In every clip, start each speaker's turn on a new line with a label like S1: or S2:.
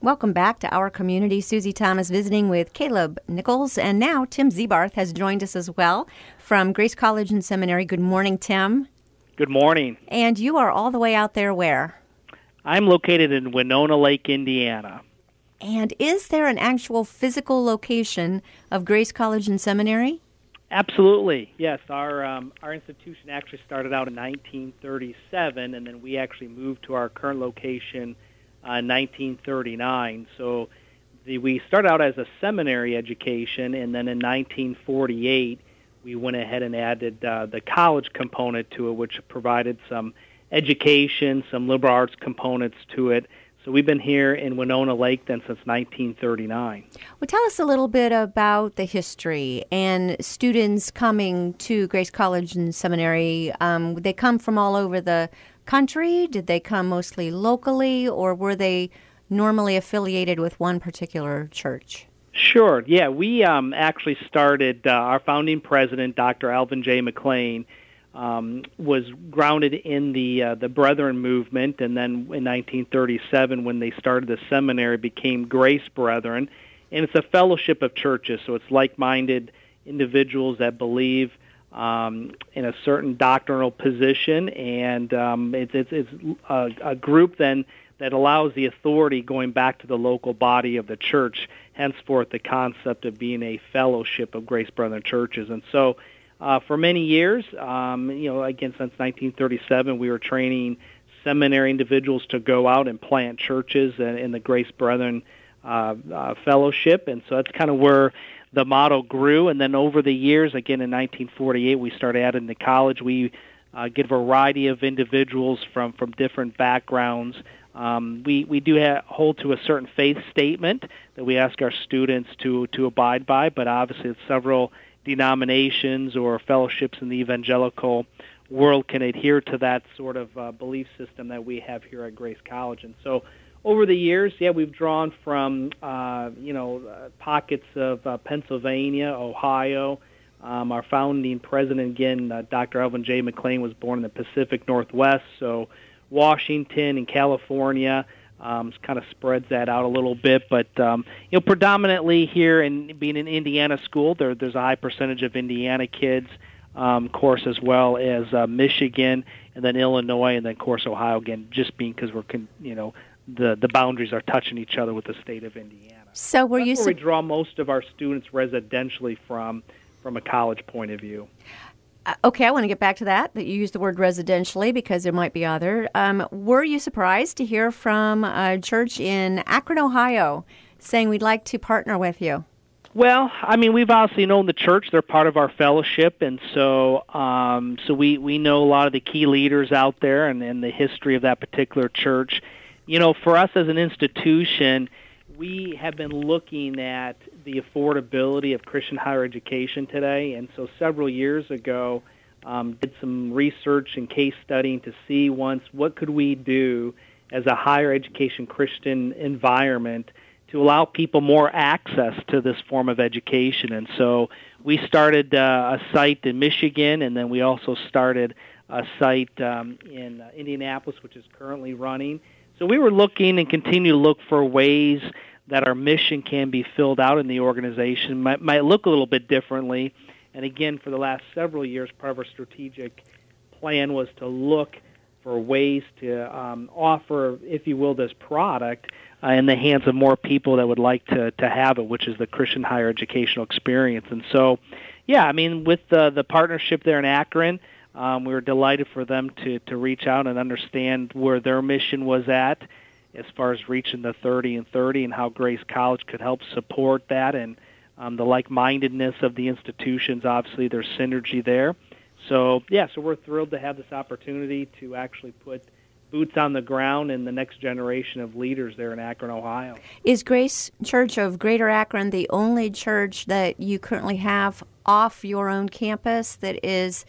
S1: Welcome back to Our Community. Susie Thomas visiting with Caleb Nichols. And now Tim Zebarth has joined us as well from Grace College and Seminary. Good morning, Tim.
S2: Good morning.
S1: And you are all the way out there where?
S2: I'm located in Winona Lake, Indiana.
S1: And is there an actual physical location of Grace College and Seminary?
S2: Absolutely, yes. Our institution actually started out in 1937, and then we actually moved to our current location in 1939. So we started out as a seminary education, and then in 1948 we went ahead and added the college component to it, which provided some education, some liberal arts components to it. So we've been here in Winona Lake then since 1939.
S1: Well, tell us a little bit about the history and students coming to Grace College and Seminary. They come from all over the country? Did they come mostly locally, or were they normally affiliated with one particular church?
S2: Sure. Yeah, we actually started, our founding president, Dr. Alvin J. McLean, was grounded in the Brethren movement, and then in 1937, when they started the seminary, became Grace Brethren, and it's a fellowship of churches, so it's like-minded individuals that believe in a certain doctrinal position, and it's a group then that allows the authority going back to the local body of the church, henceforth the concept of being a fellowship of Grace Brethren churches. And so for many years, again, since 1937, we were training seminary individuals to go out and plant churches in the Grace Brethren fellowship, and so that's kind of where the model grew. And then over the years, again in 1948, we started adding the college. We get a variety of individuals from different backgrounds. We do hold to a certain faith statement that we ask our students to abide by, but obviously it's several denominations or fellowships in the evangelical world can adhere to that sort of belief system that we have here at Grace College. And so over the years, we've drawn from, pockets of Pennsylvania, Ohio. Our founding president, again, Dr. Alvin J. McLean, was born in the Pacific Northwest, so Washington and California kind of spreads that out a little bit. But, predominantly here, in being an Indiana school, there's a high percentage of Indiana kids, of course, as well as Michigan, and then Illinois, and then, of course, Ohio, again, just being because we're, the boundaries are touching each other with the state of Indiana.
S1: So
S2: where we draw most of our students residentially from a college point of view.
S1: Okay, I want to get back to that you used the word residentially because there might be other. Were you surprised to hear from a church in Akron, Ohio, saying we'd like to partner with you?
S2: Well, I mean, we've obviously known the church. They're part of our fellowship, and so we know a lot of the key leaders out there and the history of that particular church. For us as an institution, we have been looking at the affordability of Christian higher education today, and so several years ago did some research and case studying to see what could we do as a higher education Christian environment to allow people more access to this form of education. And so we started a site in Michigan, and then we also started a site in Indianapolis, which is currently running. So we were looking and continue to look for ways that our mission can be filled out in the organization. Might look a little bit differently. And again, for the last several years, part of our strategic plan was to look for ways to offer, if you will, this product in the hands of more people that would like to have it, which is the Christian higher educational experience. And so, with the partnership there in Akron, we were delighted for them to reach out and understand where their mission was at as far as reaching the 30 and 30 and how Grace College could help support that, and the like-mindedness of the institutions. Obviously, there's synergy there. So we're thrilled to have this opportunity to actually put boots on the ground in the next generation of leaders there in Akron, Ohio.
S1: Is Grace Church of Greater Akron the only church that you currently have off your own campus that is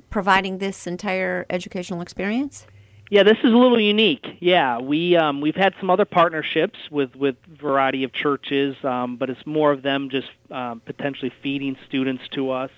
S1: providing this entire educational experience?
S2: Yeah, this is a little unique. Yeah, we've had some other partnerships with variety of churches, but it's more of them just potentially feeding students to us.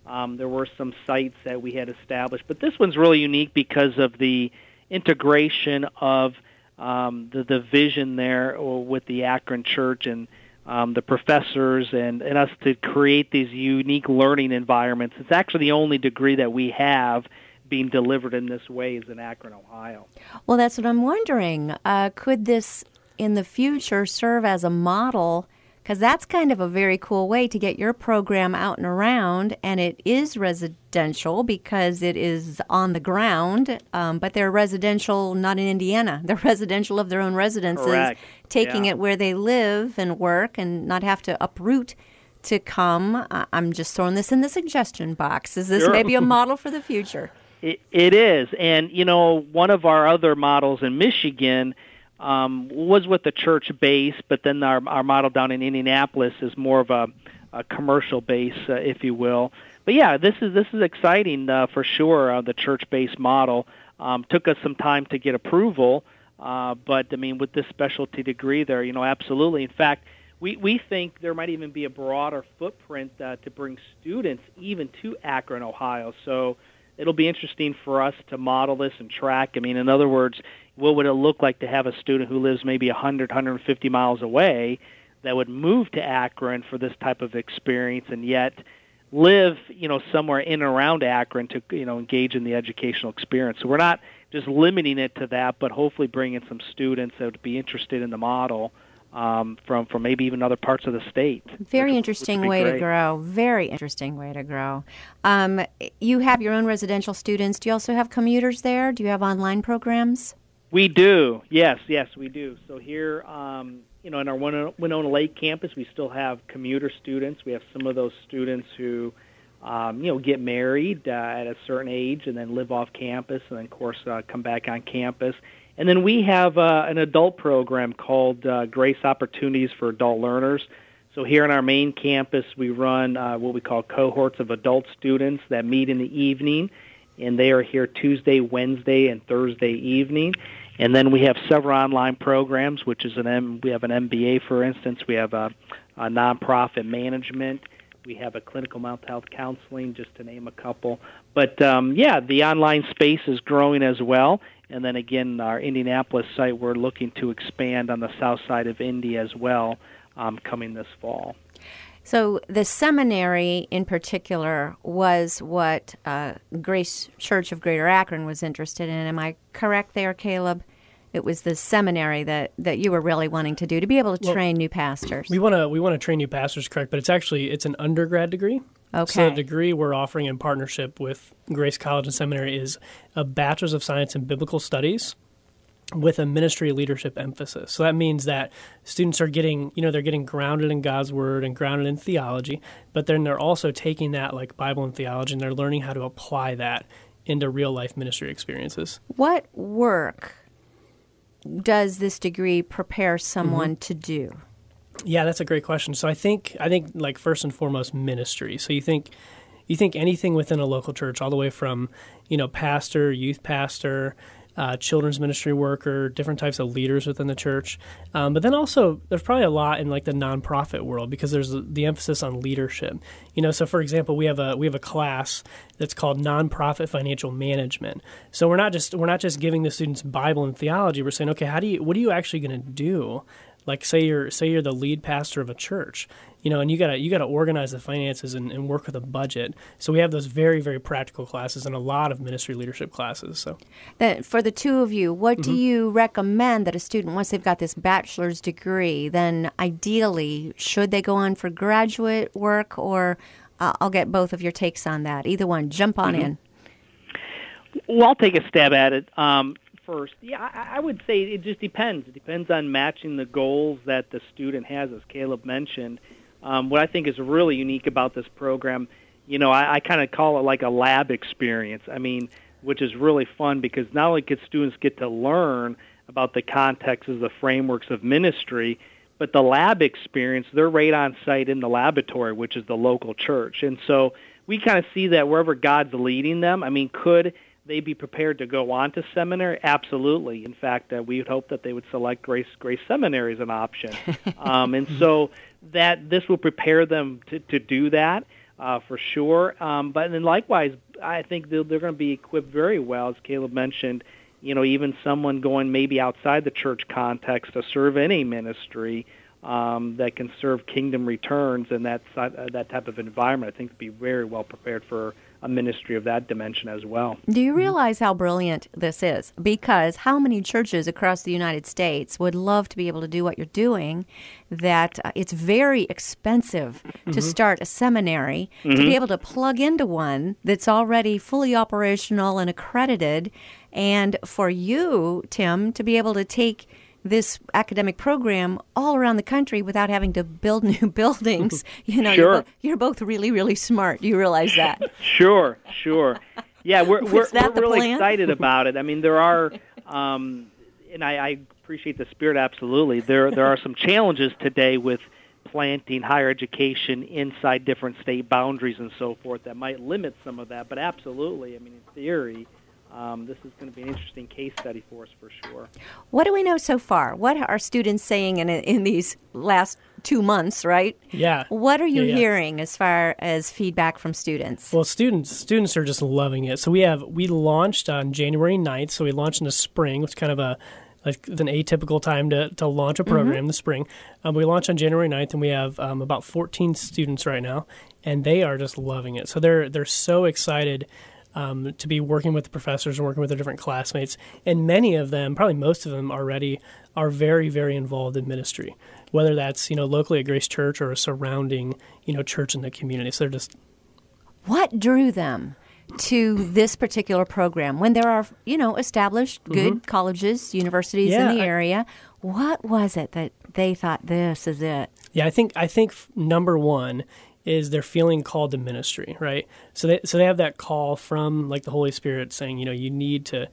S2: There were some sites that we had established, but this one's really unique because of the integration of the vision there with the Akron Church and the professors and us to create these unique learning environments. It's actually the only degree that we have being delivered in this way is in Akron, Ohio.
S1: Well, that's what I'm wondering. Could this, in the future, serve as a model? Because that's kind of a very cool way to get your program out and around, and it is residential because it is on the ground, but they're residential not in Indiana. They're residential of their own residences,
S2: Correct.
S1: taking it where they live and work and not have to uproot to come. I'm just throwing this in the suggestion box. Is this maybe a model for the future?
S2: It is. And, one of our other models in Michigan was with the church base, but then our model down in Indianapolis is more of a commercial base, if you will. But yeah, this is exciting for sure. The church-based model took us some time to get approval, but I mean, with this specialty degree, there, absolutely. In fact, we think there might even be a broader footprint to bring students even to Akron, Ohio. So it'll be interesting for us to model this and track. I mean, in other words, what would it look like to have a student who lives maybe 100, 150 miles away that would move to Akron for this type of experience and yet live, somewhere in and around Akron to, engage in the educational experience. So we're not just limiting it to that, but hopefully bringing some students that would be interested in the model from maybe even other parts of the state.
S1: Very interesting way to grow. Very interesting way to grow. You have your own residential students. Do you also have commuters there? Do you have online programs?
S2: We do. Yes, we do. So here, in our Winona Lake campus, we still have commuter students. We have some of those students who, get married at a certain age and then live off campus and then, of course, come back on campus. And then we have an adult program called Grace Opportunities for Adult Learners. So here on our main campus, we run what we call cohorts of adult students that meet in the evening, and they are here Tuesday, Wednesday, and Thursday evening. And then we have several online programs, which is we have an MBA, for instance. We have a nonprofit management. We have a clinical mental health counseling, just to name a couple. But, the online space is growing as well. And then, again, our Indianapolis site, we're looking to expand on the south side of Indy as well coming this fall.
S1: So the seminary in particular was what Grace Church of Greater Akron was interested in. Am I correct there, Caleb? It was the seminary that you were really wanting to do to be able to train new pastors.
S3: We want to train new pastors, correct? But it's an undergrad degree.
S1: Okay.
S3: So the degree we're offering in partnership with Grace College and Seminary is a Bachelor's of Science in Biblical Studies with a ministry leadership emphasis. So that means that students are getting, they're getting grounded in God's Word and grounded in theology, but then they're also taking that like Bible and theology and they're learning how to apply that into real life ministry experiences.
S1: What work does this degree prepare someone to do?
S3: Yeah, that's a great question. So I think like first and foremost ministry. So you think anything within a local church, all the way from pastor, youth pastor, children's ministry worker, different types of leaders within the church. But then also there's probably a lot in like the nonprofit world because there's the emphasis on leadership. So for example, we have a class that's called Nonprofit Financial Management. So we're not just giving the students Bible and theology. We're saying, okay, what are you actually going to do? Like say you're the lead pastor of a church, and you gotta organize the finances and work with a budget. So we have those very, very practical classes and a lot of ministry leadership classes. So
S1: for the two of you, what do you recommend that a student, once they've got this bachelor's degree, then ideally should they go on for graduate work, or I'll get both of your takes on that. Either one, jump on in.
S2: Well, I'll take a stab at it. First, I would say it just depends. It depends on matching the goals that the student has, as Caleb mentioned. What I think is really unique about this program, I kind of call it like a lab experience. I mean, which is really fun because not only get students get to learn about the contexts of the frameworks of ministry, but the lab experience, they're right on site in the laboratory, which is the local church. And so we kind of see that wherever God's leading them, I mean, could they be prepared to go on to seminary? Absolutely. In fact, we would hope that they would select Grace Seminary as an option. And so that this will prepare them to do that for sure. But then likewise, I think they're going to be equipped very well, as Caleb mentioned, even someone going maybe outside the church context to serve in a ministry that can serve kingdom returns in that type of environment, I think, would be very well prepared for a ministry of that dimension as well.
S1: Do you realize how brilliant this is? Because how many churches across the United States would love to be able to do what you're doing, that it's very expensive to start a seminary, to be able to plug into one that's already fully operational and accredited, and for you, Tim, to be able to take this academic program all around the country without having to build new buildings.
S2: Sure.
S1: You're both really, really smart. Do you realize that?
S2: Sure. Yeah, we're really
S1: plan?
S2: excited about it. I mean, there are, and I appreciate the spirit, absolutely. There are some challenges today with planting higher education inside different state boundaries and so forth that might limit some of that, but absolutely, I mean, in theory, this is going to be an interesting case study for us for sure.
S1: What do we know so far? What are students saying in these last 2 months, right?
S3: Yeah.
S1: What are you hearing as far as feedback from students?
S3: Well, students are just loving it. So we launched on January 9th. So we launched in the spring. It's kind of an atypical time to launch a program in the spring. We launched on January 9th, and we have about 14 students right now, and they are just loving it. So they're so excited to be working with the professors and working with their different classmates. And many of them, probably most of them already, are very, very involved in ministry, whether that's, locally at Grace Church or a surrounding, church in the community. So they're just...
S1: What drew them to this particular program when there are, established good colleges, universities in the area? What was it that they thought, this is it?
S3: Yeah, I think number one is they're feeling called to ministry, right? So they have that call from like the Holy Spirit saying, you need to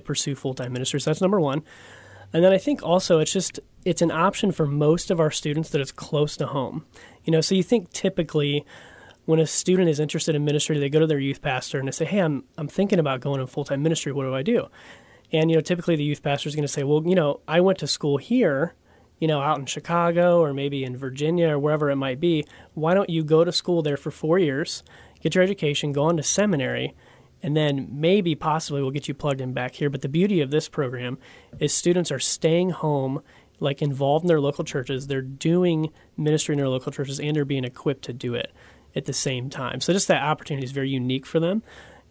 S3: pursue full-time ministry. So that's number one. And then I think also it's an option for most of our students that it's close to home. So you think typically when a student is interested in ministry, they go to their youth pastor and they say, hey, I'm thinking about going in full-time ministry. What do I do? And, typically the youth pastor is going to say, well, I went to school here, out in Chicago or maybe in Virginia or wherever it might be. Why don't you go to school there for 4 years, get your education, go on to seminary, and then maybe possibly we'll get you plugged in back here. But the beauty of this program is students are staying home, like involved in their local churches. They're doing ministry in their local churches, and they're being equipped to do it at the same time. So just that opportunity is very unique for them.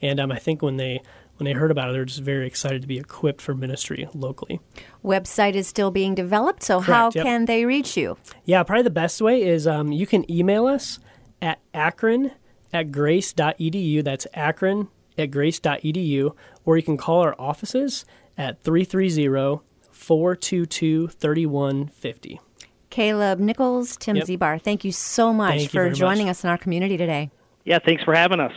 S3: And I think when they heard about it, they're just very excited to be equipped for ministry locally.
S1: Website is still being developed, so
S3: Correct,
S1: how can they reach you?
S3: Yeah, probably the best way is you can email us at akron@grace.edu. That's akron@grace.edu. Or you can call our offices at 330-422-3150.
S1: Caleb Nichols, Tim Zibar, thank you so much for joining us in our community today.
S2: Yeah, thanks for having us.